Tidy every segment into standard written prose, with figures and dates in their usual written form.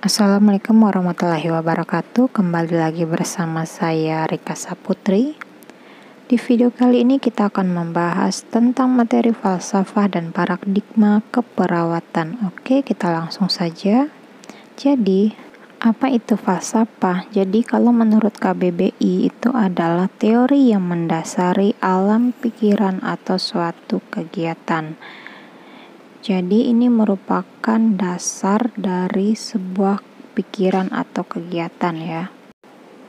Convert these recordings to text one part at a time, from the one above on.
Assalamualaikum warahmatullahi wabarakatuh. Kembali lagi bersama saya Rika Saputri. Di video kali ini kita akan membahas tentang materi falsafah dan paradigma keperawatan. Oke, kita langsung saja. Jadi, apa itu falsafah? Jadi, kalau menurut KBBI itu adalah teori yang mendasari alam pikiran atau suatu kegiatan. Jadi ini merupakan dasar dari sebuah pikiran atau kegiatan ya.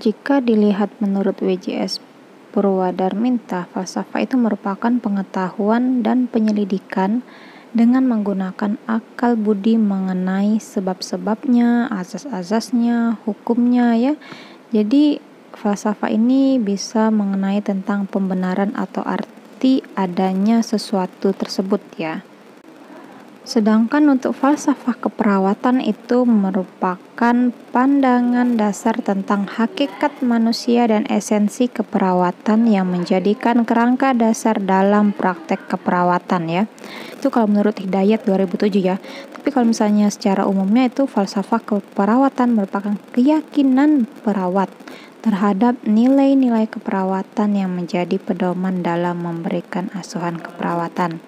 Jika dilihat menurut WJS Purwadarminta, falsafah itu merupakan pengetahuan dan penyelidikan dengan menggunakan akal budi mengenai sebab-sebabnya, azas-azasnya, hukumnya ya. Jadi falsafah ini bisa mengenai tentang pembenaran atau arti adanya sesuatu tersebut ya. Sedangkan untuk falsafah keperawatan itu merupakan pandangan dasar tentang hakikat manusia dan esensi keperawatan yang menjadikan kerangka dasar dalam praktek keperawatan ya. Itu kalau menurut Hidayat 2007 ya. Tapi kalau misalnya secara umumnya itu falsafah keperawatan merupakan keyakinan perawat terhadap nilai-nilai keperawatan yang menjadi pedoman dalam memberikan asuhan keperawatan.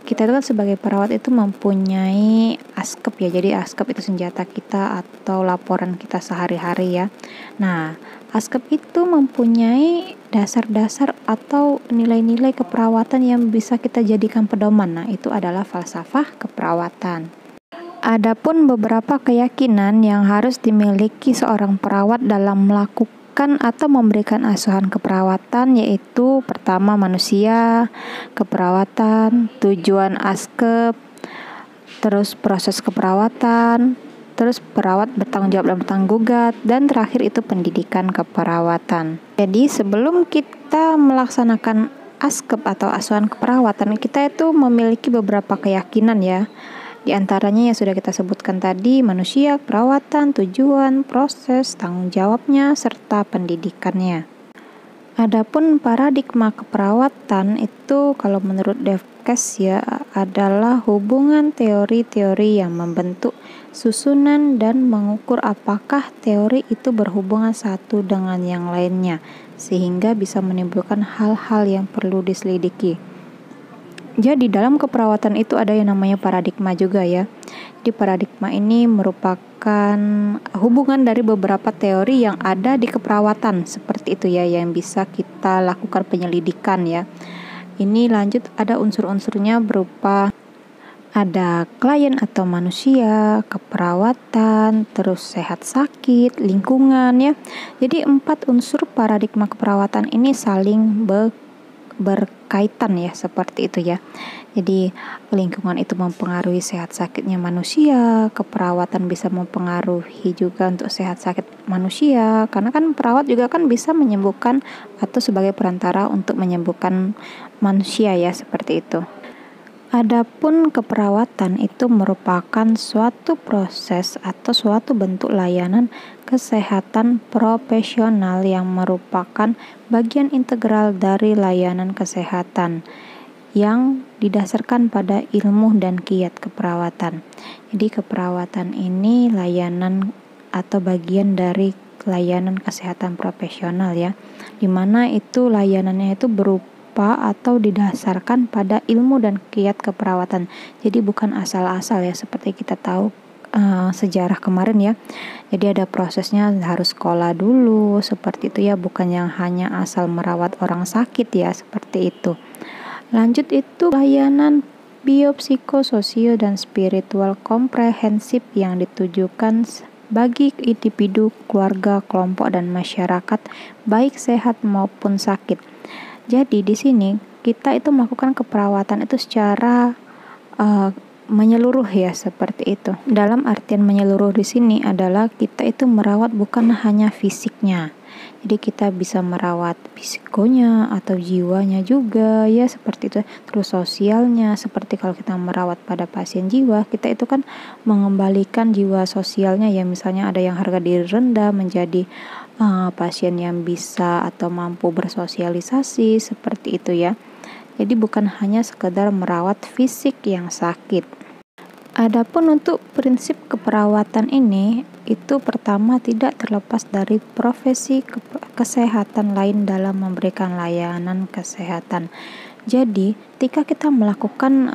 Kita itu kan sebagai perawat itu mempunyai ASKEP ya. Jadi ASKEP itu senjata kita atau laporan kita sehari-hari ya. Nah, ASKEP itu mempunyai dasar-dasar atau nilai-nilai keperawatan yang bisa kita jadikan pedoman. Nah, itu adalah falsafah keperawatan. Adapun beberapa keyakinan yang harus dimiliki seorang perawat dalam melakukan atau memberikan asuhan keperawatan, yaitu pertama manusia, keperawatan, tujuan ASKEP, terus proses keperawatan, terus perawat bertanggung jawab dan bertanggung gugat, dan terakhir itu pendidikan keperawatan. Jadi sebelum kita melaksanakan ASKEP atau asuhan keperawatan, kita itu memiliki beberapa keyakinan ya. Di antaranya yang sudah kita sebutkan tadi, manusia, perawatan, tujuan, proses, tanggung jawabnya, serta pendidikannya. Adapun paradigma keperawatan itu kalau menurut Devkes ya adalah hubungan teori-teori yang membentuk susunan dan mengukur apakah teori itu berhubungan satu dengan yang lainnya sehingga bisa menimbulkan hal-hal yang perlu diselidiki. Jadi dalam keperawatan itu ada yang namanya paradigma juga ya. Di paradigma ini merupakan hubungan dari beberapa teori yang ada di keperawatan seperti itu ya, yang bisa kita lakukan penyelidikan ya. Ini lanjut ada unsur-unsurnya berupa ada klien atau manusia, keperawatan, terus sehat sakit, lingkungan ya. Jadi 4 unsur paradigma keperawatan ini saling berkaitan ya, seperti itu ya. Jadi lingkungan itu mempengaruhi sehat sakitnya manusia, keperawatan bisa mempengaruhi juga untuk sehat sakit manusia, karena kan perawat juga kan bisa menyembuhkan atau sebagai perantara untuk menyembuhkan manusia ya, seperti itu. Adapun keperawatan itu merupakan suatu proses atau suatu bentuk layanan kesehatan profesional yang merupakan bagian integral dari layanan kesehatan yang didasarkan pada ilmu dan kiat keperawatan. Jadi keperawatan ini layanan atau bagian dari layanan kesehatan profesional ya, dimana itu layanannya itu berupa atau didasarkan pada ilmu dan kiat keperawatan. Jadi bukan asal-asal ya, seperti kita tahu sejarah kemarin ya. Jadi ada prosesnya, harus sekolah dulu seperti itu ya, bukan yang hanya asal merawat orang sakit ya, seperti itu. Lanjut itu layanan biopsikososio dan spiritual komprehensif yang ditujukan bagi individu, keluarga, kelompok dan masyarakat baik sehat maupun sakit. Jadi di sini kita itu melakukan keperawatan itu secara menyeluruh ya, seperti itu. Dalam artian menyeluruh di sini adalah kita itu merawat bukan hanya fisiknya. Jadi kita bisa merawat psikonya atau jiwanya juga ya, seperti itu. Terus sosialnya, seperti kalau kita merawat pada pasien jiwa, kita itu kan mengembalikan jiwa sosialnya ya. Misalnya ada yang harga diri rendah menjadi pasien yang bisa atau mampu bersosialisasi, seperti itu ya. Jadi bukan hanya sekedar merawat fisik yang sakit. Adapun untuk prinsip keperawatan ini itu pertama tidak terlepas dari profesi kesehatan lain dalam memberikan layanan kesehatan. Jadi, ketika kita melakukan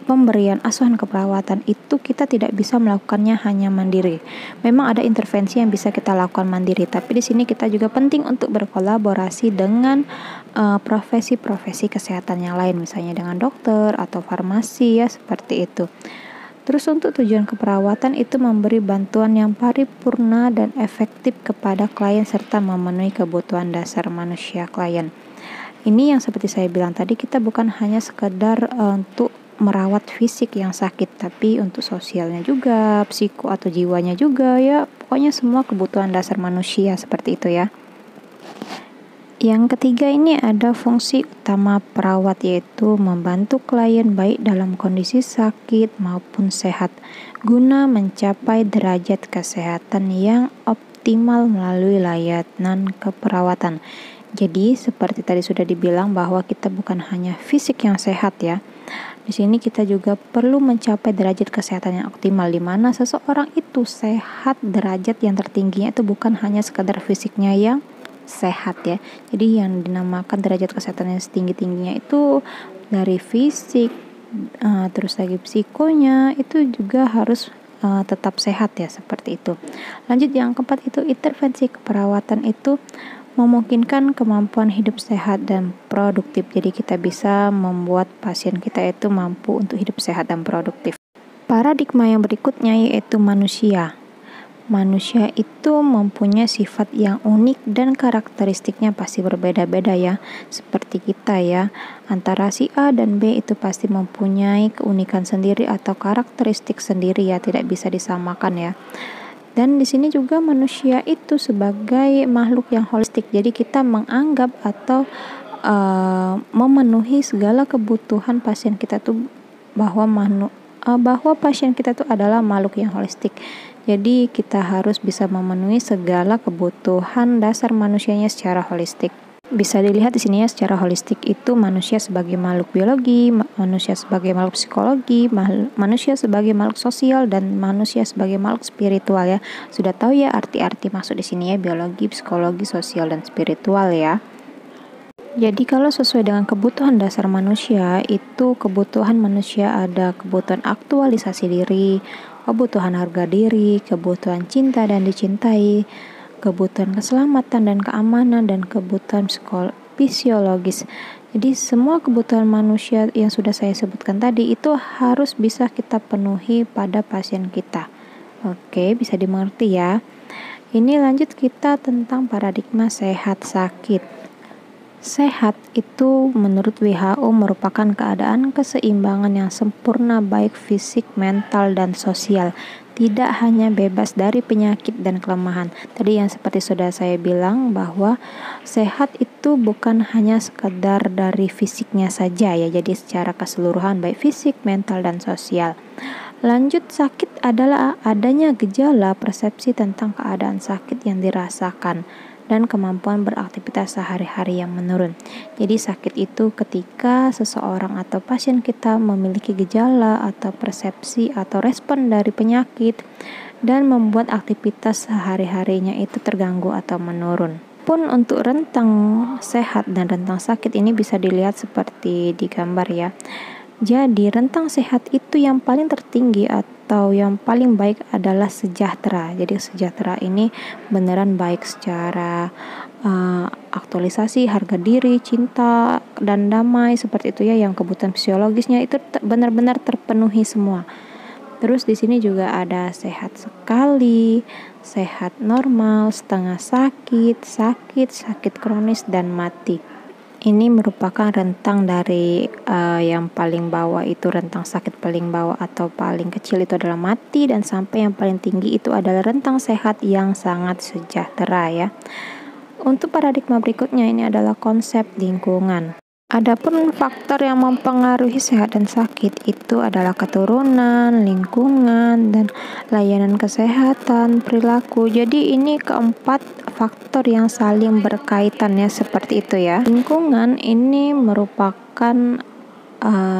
pemberian asuhan keperawatan itu kita tidak bisa melakukannya hanya mandiri. Memang ada intervensi yang bisa kita lakukan mandiri, tapi di sini kita juga penting untuk berkolaborasi dengan profesi-profesi kesehatan yang lain, misalnya dengan dokter atau farmasi ya, seperti itu. Terus untuk tujuan keperawatan itu memberi bantuan yang paripurna dan efektif kepada klien serta memenuhi kebutuhan dasar manusia klien. Ini yang seperti saya bilang tadi, kita bukan hanya sekedar untuk merawat fisik yang sakit, tapi untuk sosialnya juga, psiko atau jiwanya juga ya, pokoknya semua kebutuhan dasar manusia seperti itu ya. Yang ketiga ini ada fungsi utama perawat, yaitu membantu klien baik dalam kondisi sakit maupun sehat guna mencapai derajat kesehatan yang optimal melalui layanan keperawatan. Jadi seperti tadi sudah dibilang bahwa kita bukan hanya fisik yang sehat ya. Di sini kita juga perlu mencapai derajat kesehatan yang optimal, di mana seseorang itu sehat, derajat yang tertingginya itu bukan hanya sekadar fisiknya yang sehat ya. Jadi yang dinamakan derajat kesehatan yang setinggi-tingginya itu dari fisik, terus lagi psikonya itu juga harus tetap sehat ya, seperti itu. Lanjut yang keempat itu intervensi keperawatan itu memungkinkan kemampuan hidup sehat dan produktif. Jadi kita bisa membuat pasien kita itu mampu untuk hidup sehat dan produktif. Paradigma yang berikutnya yaitu manusia. Manusia itu mempunyai sifat yang unik dan karakteristiknya pasti berbeda-beda ya. Seperti kita ya, antara si A dan B itu pasti mempunyai keunikan sendiri atau karakteristik sendiri ya, tidak bisa disamakan ya. Dan di sini juga manusia itu sebagai makhluk yang holistik. Jadi kita menganggap atau memenuhi segala kebutuhan pasien kita tuh bahwa pasien kita tuh adalah makhluk yang holistik. Jadi kita harus bisa memenuhi segala kebutuhan dasar manusianya secara holistik. Bisa dilihat di sini ya, secara holistik itu manusia sebagai makhluk biologi, manusia sebagai makhluk psikologi, manusia sebagai makhluk sosial, dan manusia sebagai makhluk spiritual ya. Sudah tahu ya arti-arti masuk di sini ya, biologi, psikologi, sosial, dan spiritual ya. Jadi kalau sesuai dengan kebutuhan dasar manusia, itu kebutuhan manusia ada kebutuhan aktualisasi diri, kebutuhan harga diri, kebutuhan cinta dan dicintai, kebutuhan keselamatan dan keamanan, dan kebutuhan fisiologis. Jadi semua kebutuhan manusia yang sudah saya sebutkan tadi itu harus bisa kita penuhi pada pasien kita. Oke, bisa dimengerti ya. Ini lanjut kita tentang paradigma sehat sakit. Sehat itu menurut WHO merupakan keadaan keseimbangan yang sempurna baik fisik, mental, dan sosial. Tidak hanya bebas dari penyakit dan kelemahan. Tadi yang seperti sudah saya bilang bahwa sehat itu bukan hanya sekedar dari fisiknya saja ya. Jadi secara keseluruhan baik fisik, mental, dan sosial. Lanjut, sakit adalah adanya gejala persepsi tentang keadaan sakit yang dirasakan dan kemampuan beraktivitas sehari-hari yang menurun. Jadi sakit itu ketika seseorang atau pasien kita memiliki gejala atau persepsi atau respon dari penyakit dan membuat aktivitas sehari-harinya itu terganggu atau menurun. Pun untuk rentang sehat dan rentang sakit ini bisa dilihat seperti di gambar ya. Jadi rentang sehat itu yang paling tertinggi atau yang paling baik adalah sejahtera. Jadi sejahtera ini beneran baik secara aktualisasi, harga diri, cinta, dan damai seperti itu ya. Yang kebutuhan fisiologisnya itu benar-benar terpenuhi semua. Terus di sini juga ada sehat sekali, sehat normal, setengah sakit, sakit kronis, dan mati. Ini merupakan rentang dari yang paling bawah itu rentang sakit paling bawah atau paling kecil itu adalah mati, dan sampai yang paling tinggi itu adalah rentang sehat yang sangat sejahtera ya. Untuk paradigma berikutnya ini adalah konsep lingkungan. Adapun faktor yang mempengaruhi sehat dan sakit itu adalah keturunan, lingkungan, dan layanan kesehatan, perilaku. Jadi ini keempat faktor yang saling berkaitan ya, seperti itu ya. Lingkungan ini merupakan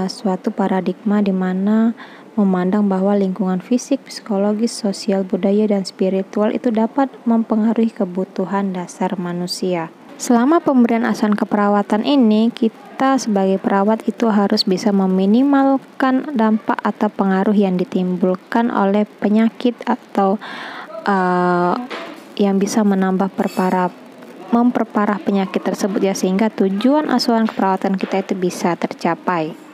suatu paradigma di mana memandang bahwa lingkungan fisik, psikologis, sosial, budaya, dan spiritual itu dapat mempengaruhi kebutuhan dasar manusia. Selama pemberian asuhan keperawatan ini, kita sebagai perawat itu harus bisa meminimalkan dampak atau pengaruh yang ditimbulkan oleh penyakit atau yang bisa memperparah penyakit tersebut ya, sehingga tujuan asuhan keperawatan kita itu bisa tercapai.